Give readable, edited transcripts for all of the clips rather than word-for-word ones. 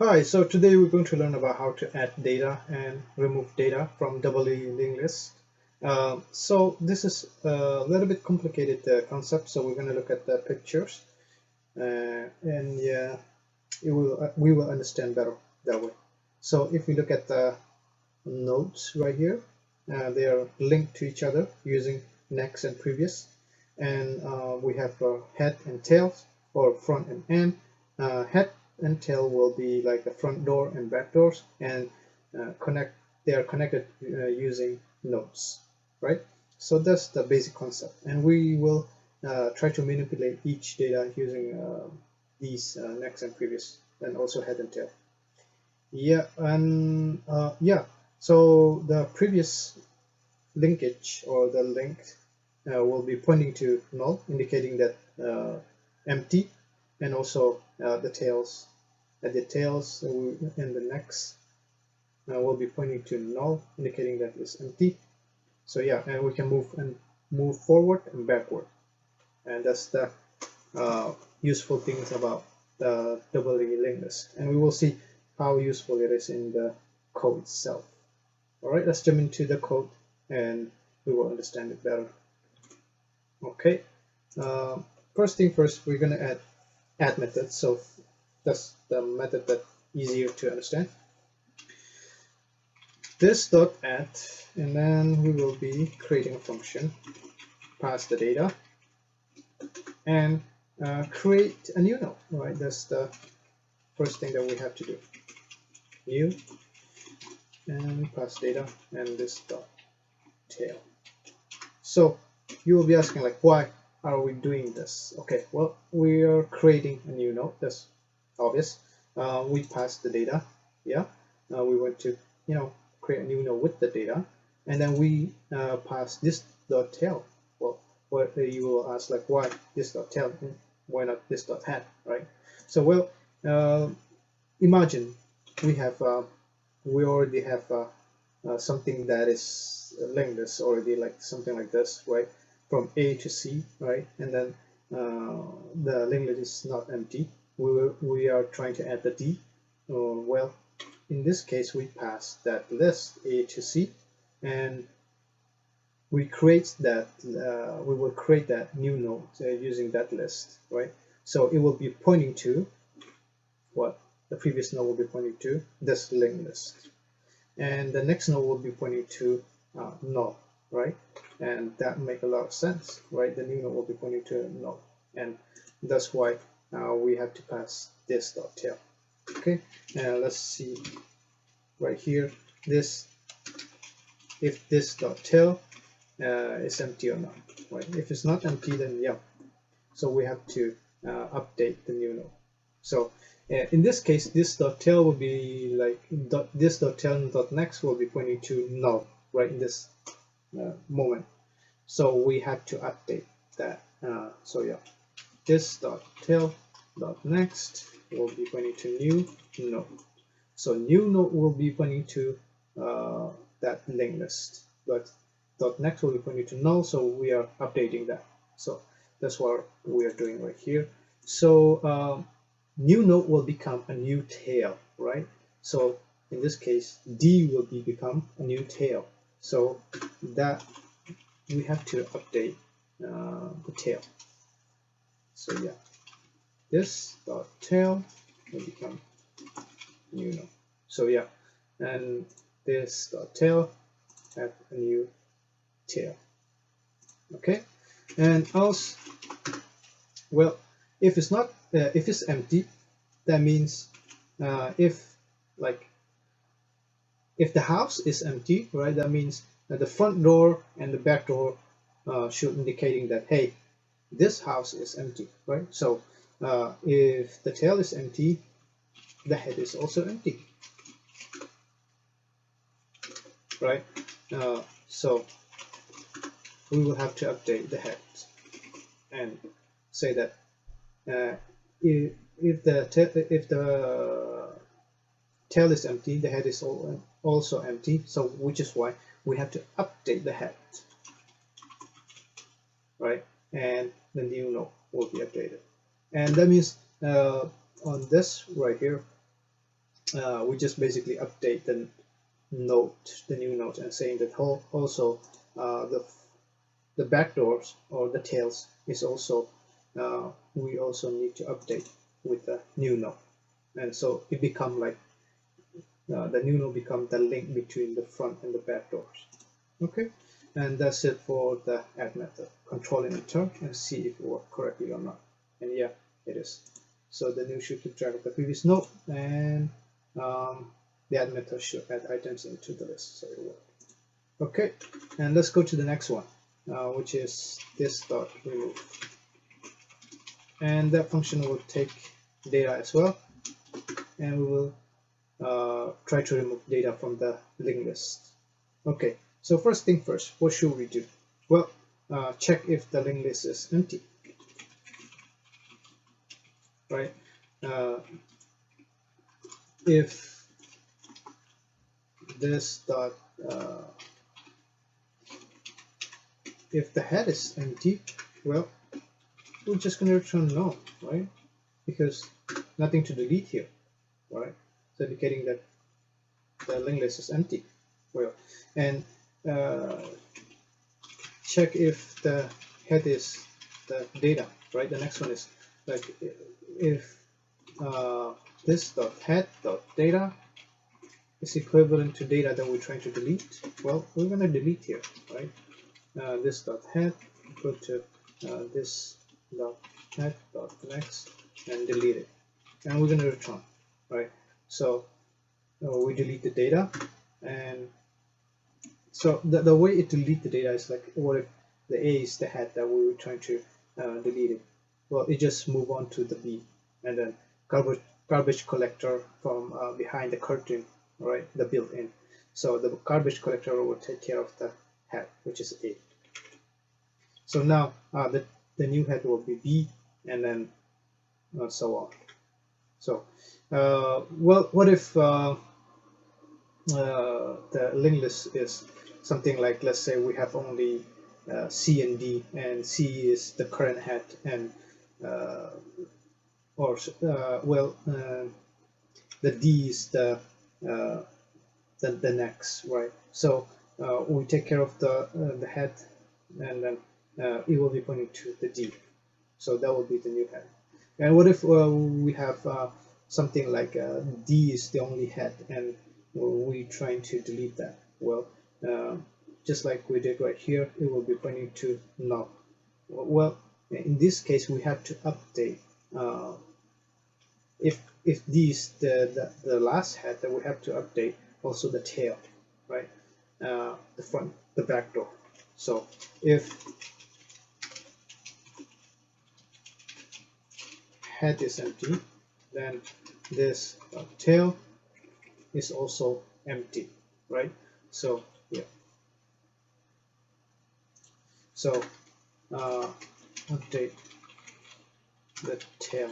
Hi, so today we're going to learn about how to add data and remove data from doubly linked list. So this is a little bit complicated concept, so we're going to look at the pictures and yeah, we will understand better that way. So if we look at the nodes right here, they are linked to each other using next and previous, and we have head and tails or front and end. Head and tail will be like the front door and back doors, and connect. They are connected using nodes, right? So that's the basic concept, and we will try to manipulate each data using these next and previous, and also head and tail. Yeah, and yeah, so the previous linkage or the link will be pointing to null, indicating that empty, and also the tails. At the tails and the next will be pointing to null, indicating that it's empty. So yeah, and we can move forward and backward, and that's the useful things about the doubly linked list. And we will see how useful it is in the code itself. All right, let's jump into the code and we will understand it better. Okay, uh, first thing first, we're gonna add method. So that's the method that easier to understand. This dot add, and then we will be creating a function, pass the data, and create a new node. Right, that's the first thing that we have to do. New and pass data and this dot tail. So you will be asking like, why are we doing this? Okay, well, we are creating a new node. That's obvious. We pass the data. Yeah, we want to create a new node with the data, and then we pass this dot tail. Well, what you will ask like, why this dot tail? Why not this dot head? Right? So well, imagine we have we already have something that is linked this already, like something like this, right, from A to C, right, and then the linked list is not empty. We are trying to add the D. Well, in this case we pass that list A to C, and we create that we will create that new node using that list, right? So it will be pointing to what the previous node will be pointing to, this linked list, and the next node will be pointing to null, right? And that make a lot of sense, right? The new node will be pointing to null, and that's why we have to pass this dot tail. Okay, now let's see right here, this, if this dot tail is empty or not, right? If it's not empty, then yeah, so we have to update the new node. So in this case, this dot tail will be like this dot tail and dot next will be pointing to null, right, in this moment. So we have to update that. So yeah, this dot tail dot next will be pointing to new node. So new node will be pointing to that linked list, but dot next will be pointing to null. So we are updating that. So that's what we are doing right here. So new node will become a new tail, right? So in this case, D will become a new tail. So that we have to update the tail. So yeah, this dot tail will become new node. So yeah, and this dot tail have a new tail. Okay, and also, well, if it's not if it's empty, that means if like if the house is empty, right, that means that the front door and the back door should indicating that, hey, this house is empty, right? So if the tail is empty, the head is also empty, right? So we will have to update the head and say that if the tail is empty, the head is also empty. So which is why we have to update the head, right? And the new node will be updated, and that means on this right here, we just basically update the new node, and saying that also the backdoors or the tails is also we also need to update with the new node, and so it become like the new node become the link between the front and the back doors. Okay, and that's it for the add method. Control and enter and see if it worked correctly or not. And yeah, it is. So the new should keep track of the previous node, and the add method should add items into the list, so it worked. Okay, and let's go to the next one, which is this dot remove, and that function will take data as well, and we will try to remove data from the linked list. Okay, so first thing first, what should we do? Well, check if the linked list is empty, right? If this dot if the head is empty, well, we're just going to return null, right? Because nothing to delete here, right? So indicating that the linked list is empty. Well, and check if the head is the data, right? The next one is like if this dot head dot data is equivalent to data that we're trying to delete. Well, we're going to delete here, right? This dot head equal to this dot head dot next, and delete it, and we're going to return, right? So we delete the data, and so the way it delete the data is like, what if the A is the head that we were trying to delete it? Well, it just move on to the B, and then garbage collector from behind the curtain, right? The built-in. So the garbage collector will take care of the head, which is A. So now the new head will be B, and then so on. So well, what if the linked list is something like, let's say we have only C and D, and C is the current head, and the D is the next, right? So we take care of the head, and then it will be pointing to the D. So that will be the new head. And what if we have something like D is the only head, and we're trying to delete that? Well, just like we did right here, it will be pointing to null. Well, in this case, we have to update. If D is the last head, then we have to update also the tail, right? The front, the back door. So if head is empty, then this tail is also empty, right? So yeah. So update the tail.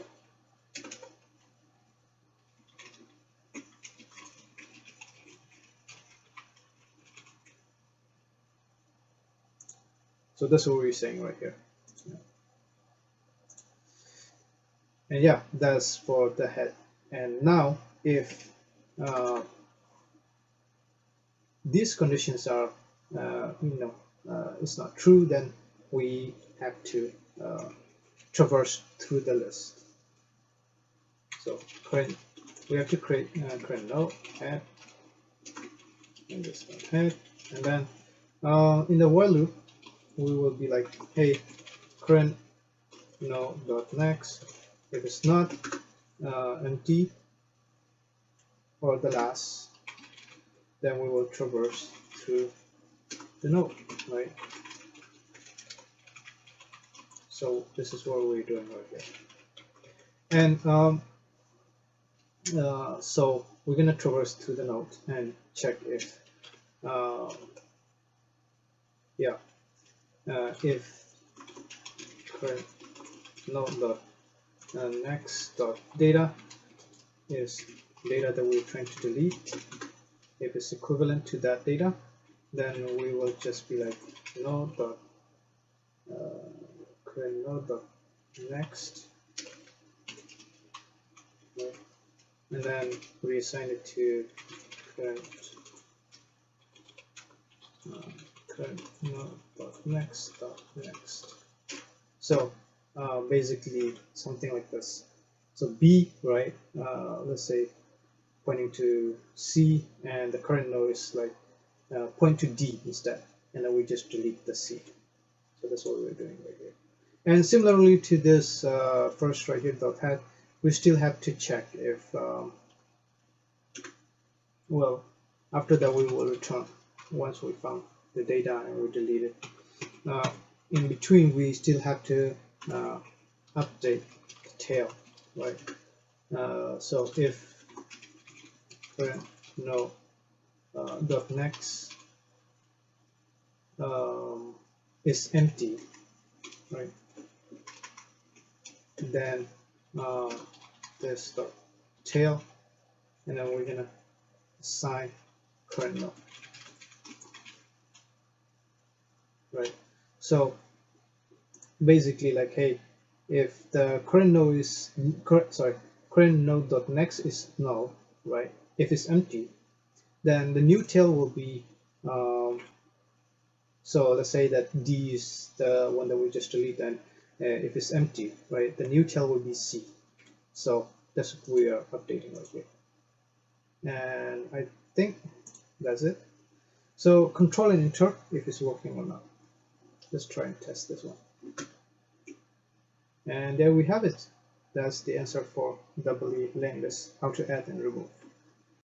So that's what we're saying right here. And yeah, that's for the head. And now if these conditions are it's not true, then we have to traverse through the list. So we have to create current node head, and this one head, and then in the while loop we will be like, hey, current node dot next. If it's not empty or the last, then we will traverse through the node, right? So this is what we're doing right here. And so we're going to traverse through the node and check if if current node dot next dot data is data that we're trying to delete. If it's equivalent to that data, then we will just be like node dot current node dot next and then we assign it to current node.next. So basically something like this. So B, right? Let's say pointing to C, and the current node is like point to D instead, and then we just delete the C. So that's what we're doing right here. And similarly to this first right here dot head, we still have to check if well, after that we will return once we found the data and we delete it. In between, we still have to update the tail, right? So if current node dot next is empty, right? Then this dot tail, and then we're gonna assign current node, right? So basically, like, hey, if the current node is current node dot next is null, right? If it's empty, then the new tail will be so let's say that D is the one that we just delete, and if it's empty, right, the new tail will be C. So that's what we are updating right here, and I think that's it. So control and enter if it's working or not. Let's try and test this one. And there we have it. That's the answer for doubly linked list, how to add and remove.